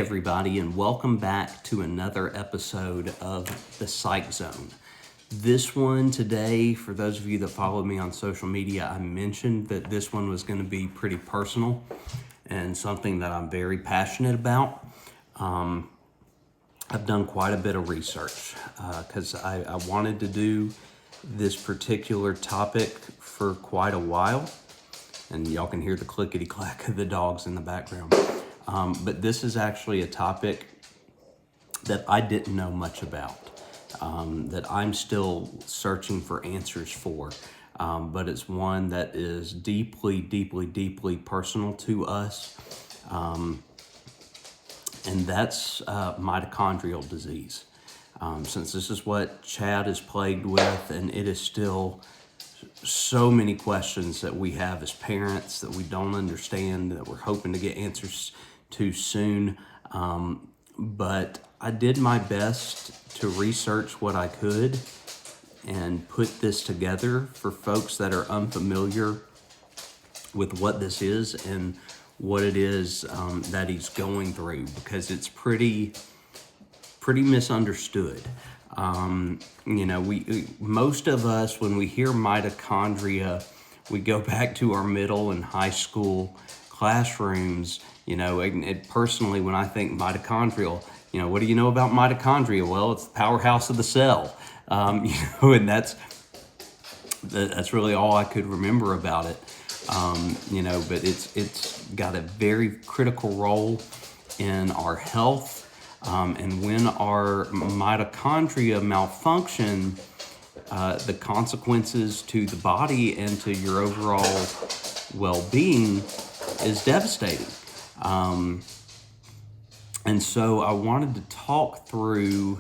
everybody, and welcome back to another episode of the Psych-Zone. This one today, for those of you that follow me on social media, I mentioned that this one was going to be pretty personal and something that I'm very passionate about. I've done quite a bit of research because I wanted to do this particular topic for quite a while, and y'all can hear the clickety-clack of the dogs in the background. But this is actually a topic that I didn't know much about, that I'm still searching for answers for. But it's one that is deeply, deeply, deeply personal to us. And that's mitochondrial disease. Since this is what Chad is plagued with, and it is still so many questions that we have as parents that we don't understand, that we're hoping to get answers to soon. But I did my best to research what I could and put this together for folks that are unfamiliar with what this is and what it is that he's going through, because it's pretty misunderstood. We most of us, when we hear mitochondria, we go back to our middle and high school classrooms. And personally, when I think mitochondrial, what do you know about mitochondria? Well, it's the powerhouse of the cell. And that's really all I could remember about it. But it's got a very critical role in our health. And when our mitochondria malfunction, the consequences to the body and to your overall well-being is devastating. And so I wanted to talk through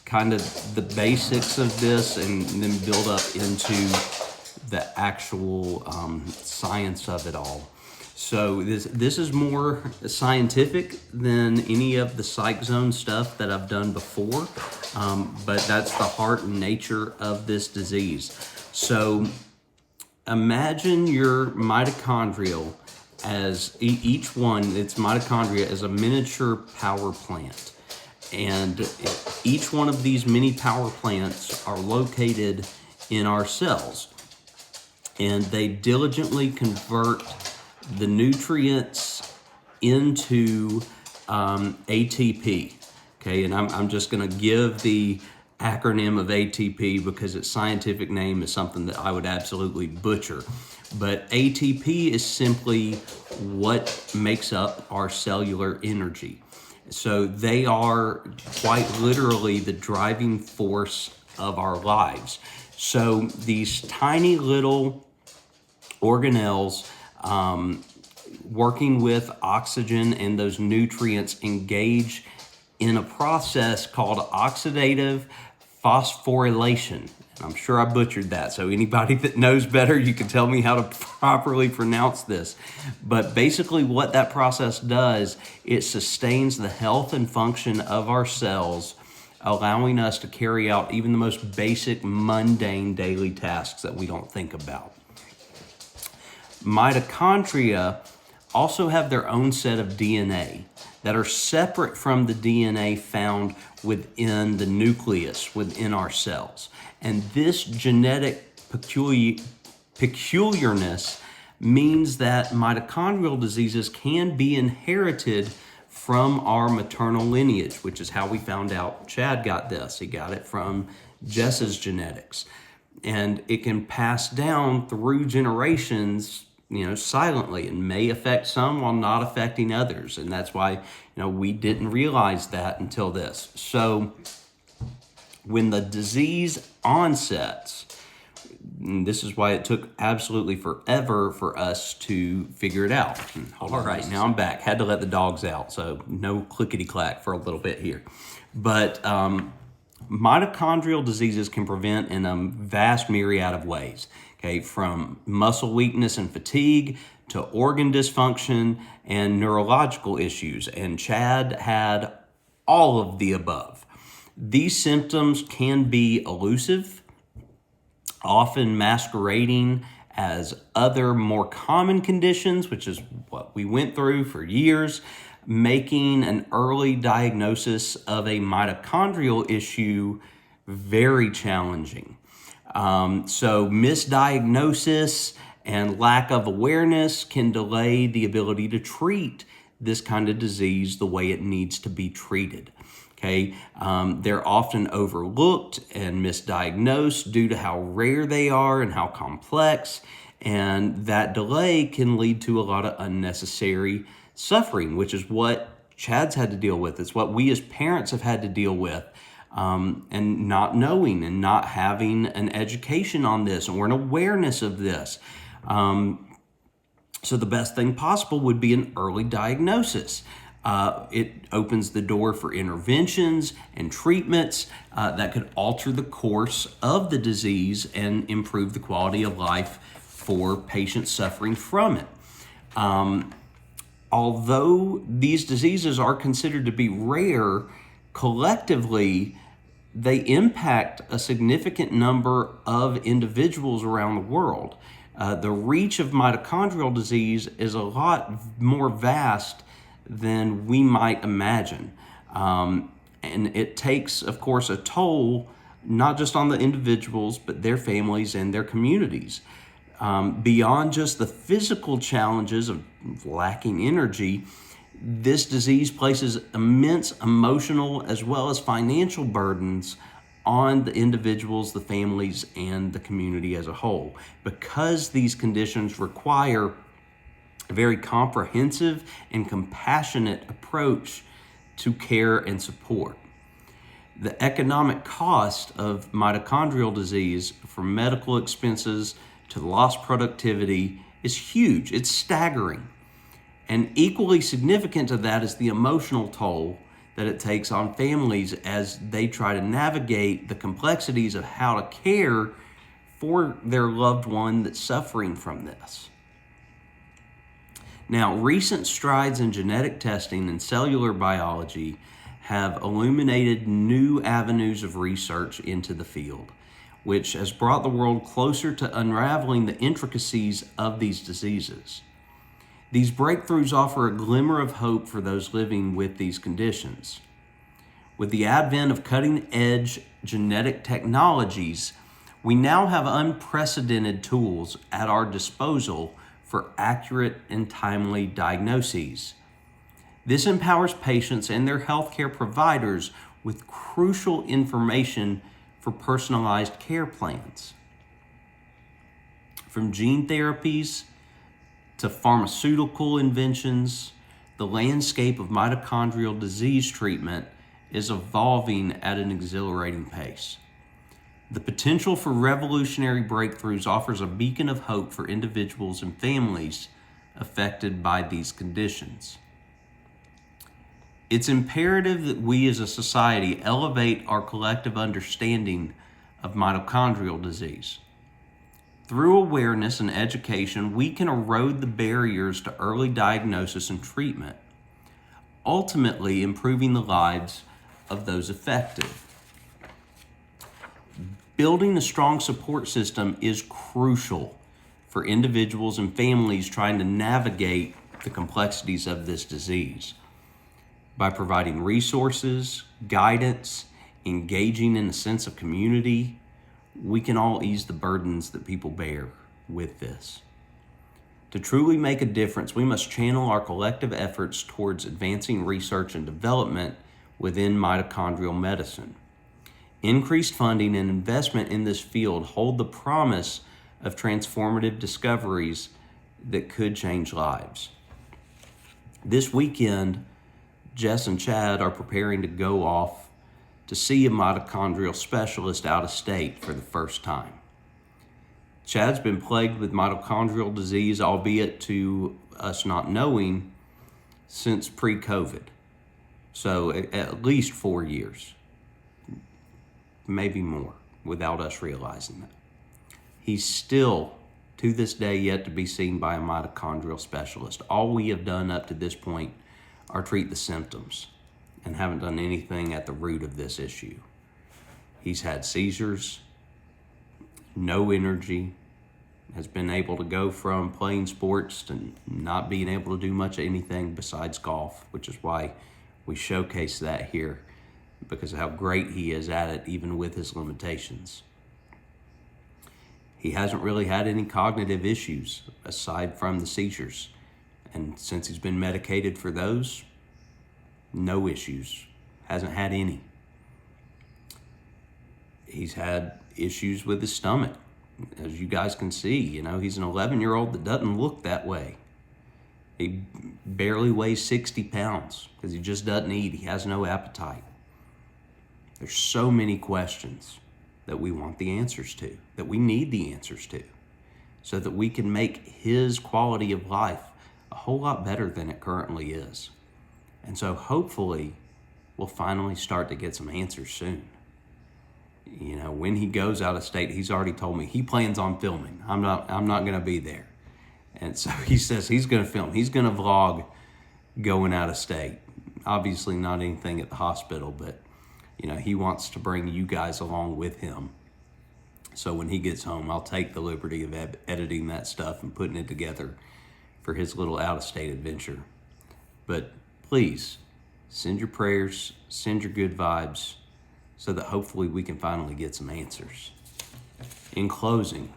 kind of the basics of this and then build up into the actual science of it all. So this is more scientific than any of the Psych-Zone stuff that I've done before, but that's the heart and nature of this disease. So imagine your mitochondrial as each one, its mitochondria as a miniature power plant. And each one of these mini power plants are located in our cells. And they diligently convert the nutrients into ATP. Okay, and I'm just going to give the acronym of ATP because its scientific name is something that I would absolutely butcher. But ATP is simply what makes up our cellular energy. So they are quite literally the driving force of our lives. So these tiny little organelles working with oxygen and those nutrients engage in a process called oxidative phosphorylation. I'm sure I butchered that, so anybody that knows better, you can tell me how to properly pronounce this. But basically what that process does, it sustains the health and function of our cells, allowing us to carry out even the most basic, mundane daily tasks that we don't think about. Mitochondria also have their own set of DNA that are separate from the DNA found within the nucleus within our cells. And this genetic peculiarness means that mitochondrial diseases can be inherited from our maternal lineage, which is how we found out Chad got this. He got it from Jess's genetics. And it can pass down through generations, silently, and may affect some while not affecting others. And that's why, we didn't realize that until this. So when the disease onsets, and this is why it took absolutely forever for us to figure it out. All right, now I'm back. Had to let the dogs out, so no clickety-clack for a little bit here. But mitochondrial diseases can prevent in a vast myriad of ways. Okay, from muscle weakness and fatigue to organ dysfunction and neurological issues. And Chad had all of the above. These symptoms can be elusive, often masquerading as other more common conditions, which is what we went through for years. making an early diagnosis of a mitochondrial issue very challenging. So misdiagnosis and lack of awareness can delay the ability to treat this kind of disease the way it needs to be treated. Okay, they're often overlooked and misdiagnosed due to how rare they are and how complex, and that delay can lead to a lot of unnecessary suffering, which is what Chad's had to deal with. It's what we as parents have had to deal with, and not knowing and not having an education on this or an awareness of this. So the best thing possible would be an early diagnosis. It opens the door for interventions and treatments that could alter the course of the disease and improve the quality of life for patients suffering from it. Although these diseases are considered to be rare, collectively, they impact a significant number of individuals around the world. The reach of mitochondrial disease is a lot more vast than we might imagine. And it takes, of course, a toll, not just on the individuals, but their families and their communities. Beyond just the physical challenges of lacking energy, this disease places immense emotional as well as financial burdens on the individuals, the families, and the community as a whole. Because these conditions require a very comprehensive and compassionate approach to care and support. The economic cost of mitochondrial disease, from medical expenses to lost productivity, is huge. It's staggering. And equally significant to that is the emotional toll that it takes on families as they try to navigate the complexities of how to care for their loved one that's suffering from this. Now, recent strides in genetic testing and cellular biology have illuminated new avenues of research into the field, which has brought the world closer to unraveling the intricacies of these diseases. These breakthroughs offer a glimmer of hope for those living with these conditions. With the advent of cutting-edge genetic technologies, we now have unprecedented tools at our disposal for accurate and timely diagnoses. This empowers patients and their healthcare providers with crucial information for personalized care plans. From gene therapies to pharmaceutical inventions, the landscape of mitochondrial disease treatment is evolving at an exhilarating pace. The potential for revolutionary breakthroughs offers a beacon of hope for individuals and families affected by these conditions. It's imperative that we as a society elevate our collective understanding of mitochondrial disease. Through awareness and education, we can erode the barriers to early diagnosis and treatment, ultimately improving the lives of those affected. Building a strong support system is crucial for individuals and families trying to navigate the complexities of this disease. By providing resources, guidance, engaging in a sense of community, we can all ease the burdens that people bear with this. To truly make a difference, we must channel our collective efforts towards advancing research and development within mitochondrial medicine. Increased funding and investment in this field hold the promise of transformative discoveries that could change lives. This weekend, Jess and Chad are preparing to go off to see a mitochondrial specialist out of state for the first time. Chad's been plagued with mitochondrial disease, albeit to us not knowing, since pre-COVID. So at least 4 years, maybe more, without us realizing that. He's still, to this day, yet to be seen by a mitochondrial specialist. All we have done up to this point are treat the symptoms and haven't done anything at the root of this issue. He's had seizures, no energy, has been able to go from playing sports to not being able to do much of anything besides golf, which is why we showcase that here, because of how great he is at it, even with his limitations. He hasn't really had any cognitive issues aside from the seizures. And since he's been medicated for those, no issues. Hasn't had any. He's had issues with his stomach. As you guys can see, he's an 11-year-old that doesn't look that way. He barely weighs 60 pounds because he just doesn't eat. He has no appetite. There's so many questions that we want the answers to, that we need the answers to, so that we can make his quality of life a whole lot better than it currently is. And so hopefully we'll finally start to get some answers soon. When he goes out of state, he's already told me he plans on filming. I'm not going to be there. And so he says he's going to film. He's going to vlog going out of state. Obviously not anything at the hospital, but he wants to bring you guys along with him. So when he gets home, I'll take the liberty of editing that stuff and putting it together for his little out-of-state adventure. But please, send your prayers, send your good vibes, so that hopefully we can finally get some answers. In closing,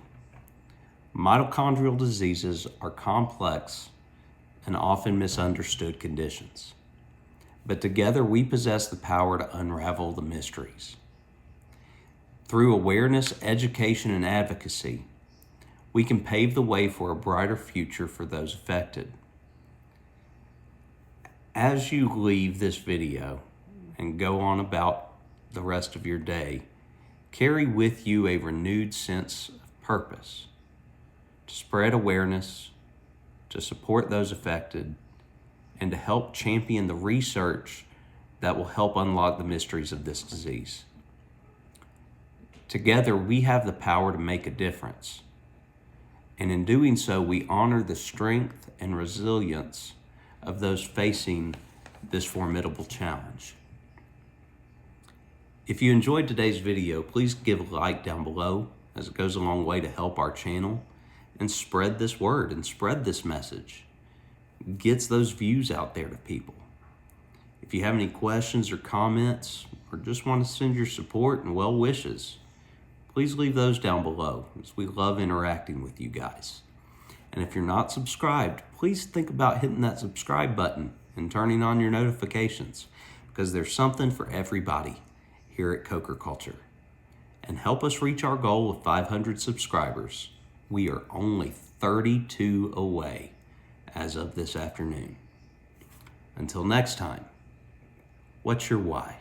mitochondrial diseases are complex and often misunderstood conditions. But together we possess the power to unravel the mysteries. Through awareness, education, and advocacy, we can pave the way for a brighter future for those affected. As you leave this video and go on about the rest of your day, carry with you a renewed sense of purpose to spread awareness, to support those affected, and to help champion the research that will help unlock the mysteries of this disease. Together, we have the power to make a difference. And in doing so, we honor the strength and resilience of those facing this formidable challenge. If you enjoyed today's video, please give a like down below, as it goes a long way to help our channel, and spread this word and spread this message. Gets those views out there to people. If you have any questions or comments, or just want to send your support and well wishes, please leave those down below, as we love interacting with you guys. And if you're not subscribed, please think about hitting that subscribe button and turning on your notifications, because there's something for everybody here at Coker Culture. And help us reach our goal of 500 subscribers. We are only 32 away as of this afternoon. Until next time, what's your why?